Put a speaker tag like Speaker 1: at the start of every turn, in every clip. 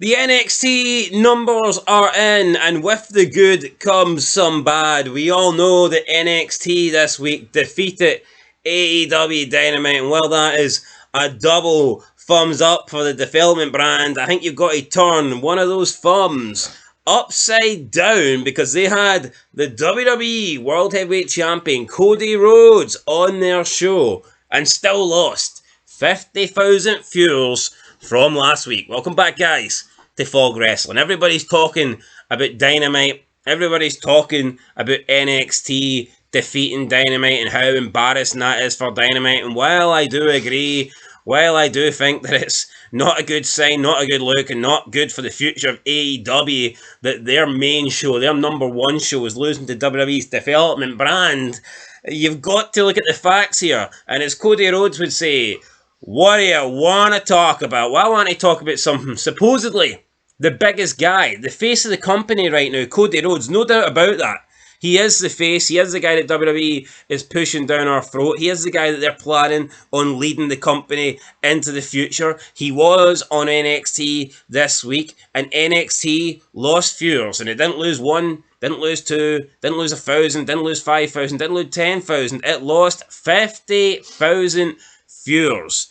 Speaker 1: The NXT numbers are in, and with the good comes some bad. We all know that NXT this week defeated AEW Dynamite, and while that is a double thumbs up for the development brand, I think you've got to turn one of those thumbs upside down because they had the WWE World Heavyweight Champion Cody Rhodes on their show and still lost 50,000 viewers from last week. Welcome back, guys, to Fog Wrestling. Everybody's talking about Dynamite. Everybody's talking about NXT defeating Dynamite and how embarrassing that is for Dynamite. And while I do agree, while I do think that it's not a good sign, not a good look, and not good for the future of AEW that their main show, their number one show, is losing to WWE's development brand, you've got to look at the facts here. And as Cody Rhodes would say, what do you want to talk about? Well, I want to talk about something. Supposedly, the biggest guy, the face of the company right now, Cody Rhodes, no doubt about that. He is the face. He is the guy that WWE is pushing down our throat. He is the guy that they're planning on leading the company into the future. He was on NXT this week, and NXT lost viewers, and it didn't lose one, didn't lose two, didn't lose 1,000, didn't lose 5,000, didn't lose 10,000. It lost 50,000 viewers.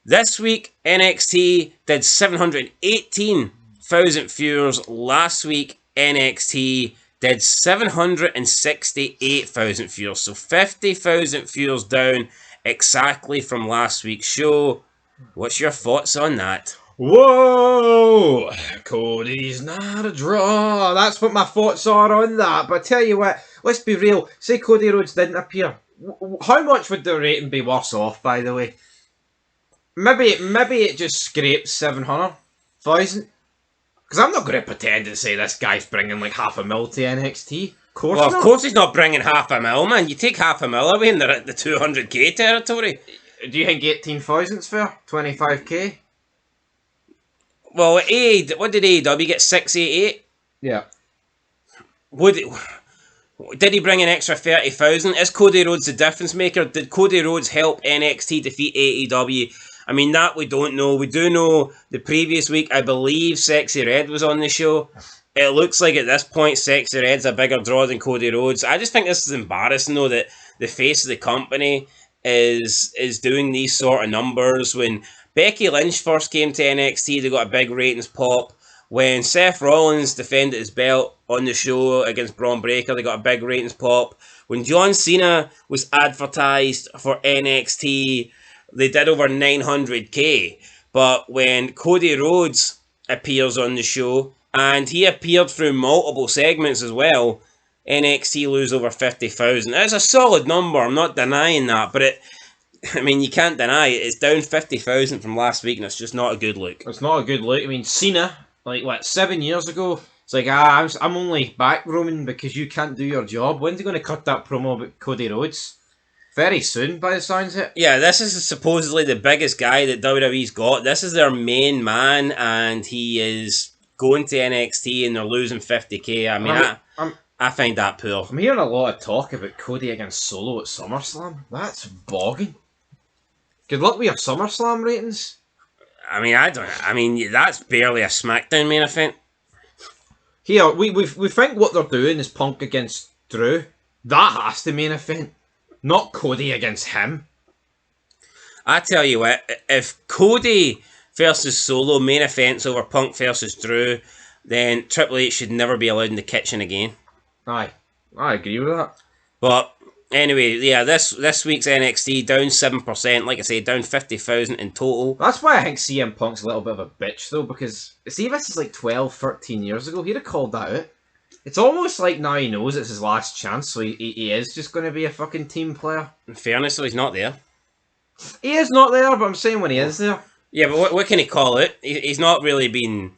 Speaker 1: This week, NXT did 718,000 viewers. Last week, NXT did 768,000 viewers. So 50,000 viewers down exactly from last week's show. What's your thoughts on that?
Speaker 2: Whoa! Cody's not a draw. That's what my thoughts are on that. But I tell you what, let's be real. Say Cody Rhodes didn't appear. How much would the rating be worse off, by the way? Maybe it just scrapes 700,000. Because I'm not going to pretend and say this guy's bringing like $500,000 to NXT. Of
Speaker 1: course he's not bringing $500,000, man. You take $500,000 away and they're at the 200k territory.
Speaker 2: Do you think 18,000's fair? 25k?
Speaker 1: Well, what did AEW get? 688?
Speaker 2: Yeah.
Speaker 1: Did he bring an extra 30,000? Is Cody Rhodes the difference maker? Did Cody Rhodes help NXT defeat AEW? I mean, that we don't know. We do know the previous week, I believe Sexy Red was on the show. It looks like at this point, Sexy Red's a bigger draw than Cody Rhodes. I just think this is embarrassing, though, that the face of the company is doing these sort of numbers. When Becky Lynch first came to NXT, they got a big ratings pop. When Seth Rollins defended his belt on the show against Braun Breaker, they got a big ratings pop. When John Cena was advertised for NXT, they did over 900k. But when Cody Rhodes appears on the show, and he appeared through multiple segments as well, NXT lose over 50,000. It's a solid number, I'm not denying that, but you can't deny it. It's down 50,000 from last week, and it's just not a good look.
Speaker 2: It's not a good look. I mean, Cena, 7 years ago, it's like, I'm only back, Roman, because you can't do your job. When's he going to cut that promo about Cody Rhodes? Very soon, by the sounds of it.
Speaker 1: Yeah, this is supposedly the biggest guy that WWE's got. This is their main man, and he is going to NXT, and they're losing 50k. I find that poor.
Speaker 2: I'm hearing a lot of talk about Cody against Solo at SummerSlam. That's bogging. Good luck with your SummerSlam ratings.
Speaker 1: That's barely a SmackDown main event.
Speaker 2: Here, we think what they're doing is Punk against Drew. That has to main event. Not Cody against him.
Speaker 1: I tell you what, if Cody versus Solo main events over Punk versus Drew, then Triple H should never be allowed in the kitchen again.
Speaker 2: Aye, I agree with that.
Speaker 1: But anyway, yeah, this week's NXT down 7%. Like I say, down 50,000 in total.
Speaker 2: That's why I think CM Punk's a little bit of a bitch, though, because see, this is like 12, 13 years ago. He'd have called that out. It's almost like now he knows it's his last chance, so he is just going to be a fucking team player.
Speaker 1: In fairness, though, he's not there.
Speaker 2: He is not there, but I'm saying when he is there.
Speaker 1: Yeah, but what can he call it? He's not really been...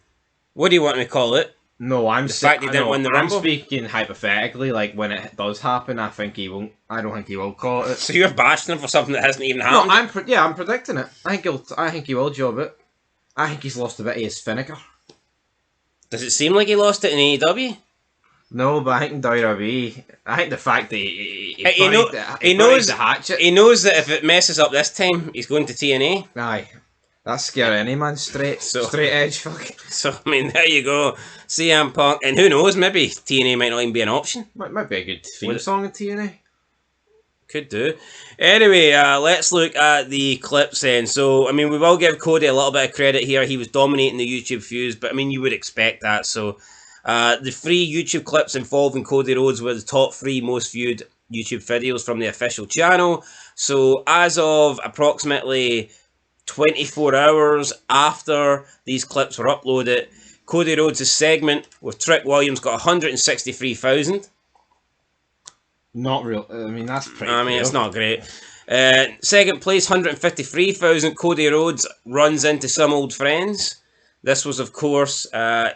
Speaker 1: What do you want me to call it?
Speaker 2: No, I'm
Speaker 1: the fact he didn't win the Rumble?
Speaker 2: I'm speaking hypothetically, like when it does happen, I think he won't. I don't think he will call it.
Speaker 1: So you're bashing him for something that hasn't even happened?
Speaker 2: No, I'm predicting it. I think he will job it. I think he's lost a bit of his finicking.
Speaker 1: Does it seem like he lost it in AEW?
Speaker 2: No, but I think in WWE, I think the fact that he
Speaker 1: knows the hatchet. He knows that if it messes up this time, he's going to TNA.
Speaker 2: Aye. That's scary any man. Straight edge. Fuck.
Speaker 1: So, I mean, there you go. CM Punk. And who knows, maybe TNA might not even be an option.
Speaker 2: Might be a good theme song in TNA.
Speaker 1: Could do. Anyway, let's look at the clips then. So, I mean, we will give Cody a little bit of credit here. He was dominating the YouTube views, but I mean, you would expect that. So, the 3 YouTube clips involving Cody Rhodes were the top 3 most viewed YouTube videos from the official channel. So, as of approximately 24 hours after these clips were uploaded, Cody Rhodes' segment with Trick Williams got 163,000.
Speaker 2: Not real. I mean, that's pretty.
Speaker 1: I mean, it's not great. Second place, 153,000. Cody Rhodes runs into some old friends. This was, of course,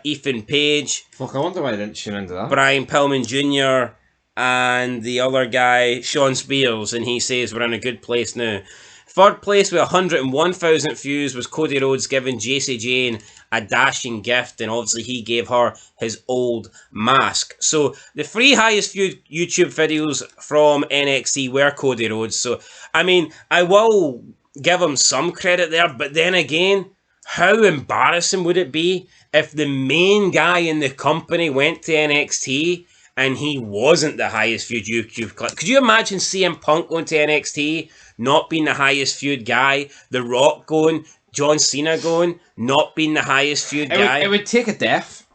Speaker 1: Ethan Page.
Speaker 2: Fuck, I wonder why I didn't tune into that.
Speaker 1: Brian Pillman Jr. and the other guy, Sean Spears, and he says we're in a good place now. Third place with 101,000 views was Cody Rhodes giving Jacy Jane a dashing gift, and obviously he gave her his old mask. So the 3 highest viewed YouTube videos from NXT were Cody Rhodes. So, I mean, I will give him some credit there, but then again, how embarrassing would it be if the main guy in the company went to NXT and he wasn't the highest viewed YouTube clip? Could you imagine CM Punk going to NXT, not being the highest viewed guy, The Rock going, John Cena going, not being the highest viewed guy?
Speaker 2: It would take a death.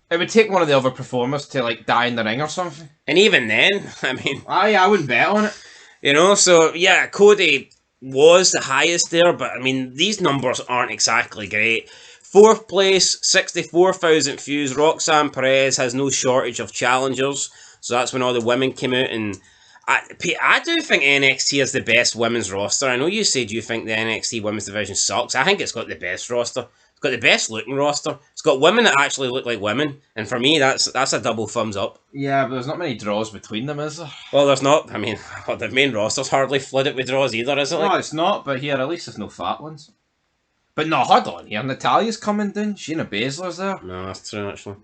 Speaker 2: It would take one of the other performers to like die in the ring or something.
Speaker 1: And even then, I mean,
Speaker 2: I wouldn't bet on it.
Speaker 1: You know, so yeah, Cody was the highest there, but I mean, these numbers aren't exactly great. Fourth place, 64,000 views. Roxanne Perez has no shortage of challengers, so that's when all the women came out. And I do think NXT is the best women's roster. I know you said you think the NXT women's division sucks. I think it's got the best roster. It's got the best looking roster. It's got women that actually look like women, and for me, that's a double thumbs up.
Speaker 2: Yeah, but there's not many draws between them, is there?
Speaker 1: Well, there's not. I mean, the main roster's hardly flooded with draws either, is it?
Speaker 2: No, it's not. But here, at least there's no fat ones. But no, hold on here. Natalia's coming down. Shayna Baszler's there.
Speaker 1: No, that's true actually.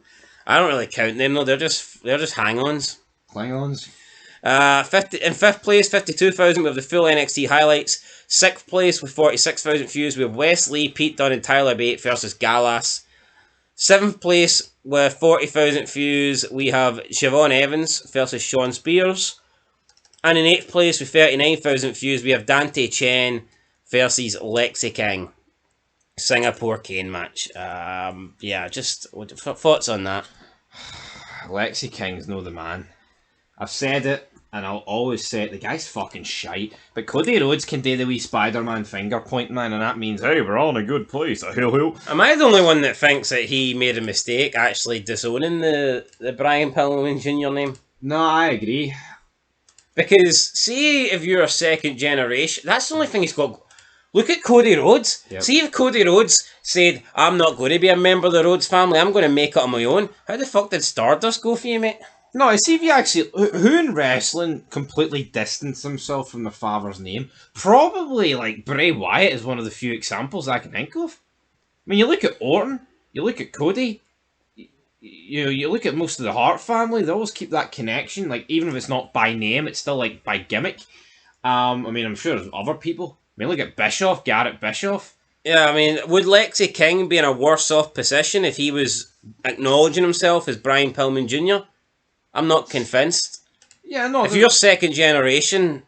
Speaker 1: I don't really count them though. They're just hang-ons.
Speaker 2: Klingons.
Speaker 1: In fifth place, 52,000 with the full NXT highlights. Sixth place with 46,000 views with Wes Lee, Pete Dunne, and Tyler Bate versus Gallas. Seventh place with 40,000 views, we have Siobhan Evans versus Sean Spears. And in eighth place with 39,000 views, we have Dante Chen versus Lexi King. Singapore Kane match. Yeah, just thoughts on that?
Speaker 2: Lexi King's no the man. I've said it, and I'll always say it. The guy's fucking shite. But Cody Rhodes can do the wee Spider-Man finger point, man, and that means, hey, we're all in a good place. Hill.
Speaker 1: Am I the only one that thinks that he made a mistake actually disowning the Brian Pillman Jr. name?
Speaker 2: No, I agree.
Speaker 1: Because, see, if you're a second generation, that's the only thing he's got. Look at Cody Rhodes. Yep. See if Cody Rhodes said, I'm not going to be a member of the Rhodes family, I'm going to make it on my own. How the fuck did Stardust go for you, mate?
Speaker 2: No, see if you actually... Who in wrestling completely distanced himself from their father's name? Probably, like, Bray Wyatt is one of the few examples I can think of. I mean, you look at Orton, you look at Cody, you look at most of the Hart family, they always keep that connection. Like, even if it's not by name, it's still, like, by gimmick. I mean, I'm sure there's other people. I mean, look at Bischoff, Garrett Bischoff.
Speaker 1: Yeah, I mean, would Lexi King be in a worse off position if he was acknowledging himself as Brian Pillman Jr.? I'm not convinced.
Speaker 2: Yeah, no.
Speaker 1: If you're second generation,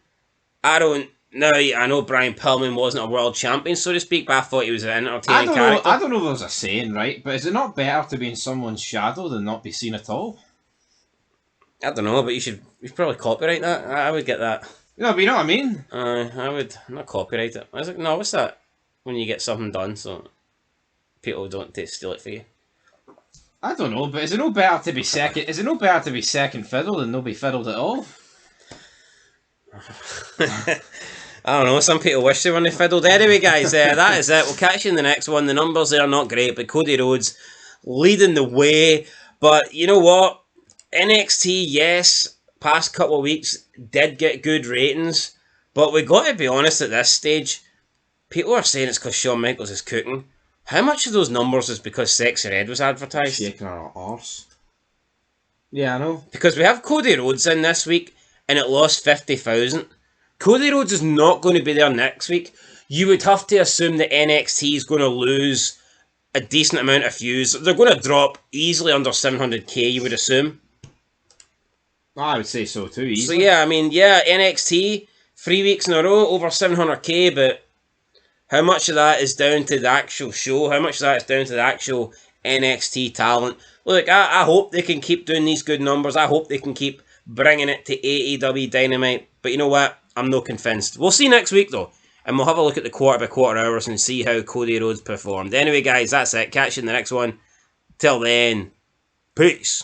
Speaker 1: I know Brian Pillman wasn't a world champion, so to speak, but I thought he was an entertaining character.
Speaker 2: I don't know if there's a saying, right? But is it not better to be in someone's shadow than not be seen at all?
Speaker 1: I don't know, but you should probably copyright that. I would get that.
Speaker 2: No, but you know what I mean?
Speaker 1: I would not copyright it. I was like, no, what's that? When you get something done so people don't steal it for you.
Speaker 2: I don't know, but is it no better to be second? Is it no better to be second fiddle than no be fiddled at all?
Speaker 1: I don't know. Some people wish they were fiddled. Anyway, guys, that is it. We'll catch you in the next one. The numbers there are not great, but Cody Rhodes leading the way. But you know what? NXT, yes, past couple of weeks did get good ratings, but we got to be honest at this stage. People are saying it's because Shawn Michaels is cooking. How much of those numbers is because Sexy Red was advertised?
Speaker 2: Shaking our arse. Yeah, I know.
Speaker 1: Because we have Cody Rhodes in this week, and it lost 50,000. Cody Rhodes is not going to be there next week. you would have to assume that NXT is going to lose a decent amount of views. They're going to drop easily under 700k, you would assume.
Speaker 2: I would say so too, easily.
Speaker 1: So yeah, I mean, yeah, NXT, 3 weeks in a row, over 700k, but how much of that is down to the actual show? How much of that is down to the actual NXT talent? Look, I hope they can keep doing these good numbers. I hope they can keep bringing it to AEW Dynamite. But you know what? I'm not convinced. We'll see next week, though. And we'll have a look at the quarter-by-quarter hours and see how Cody Rhodes performed. Anyway, guys, that's it. Catch you in the next one. Till then, peace.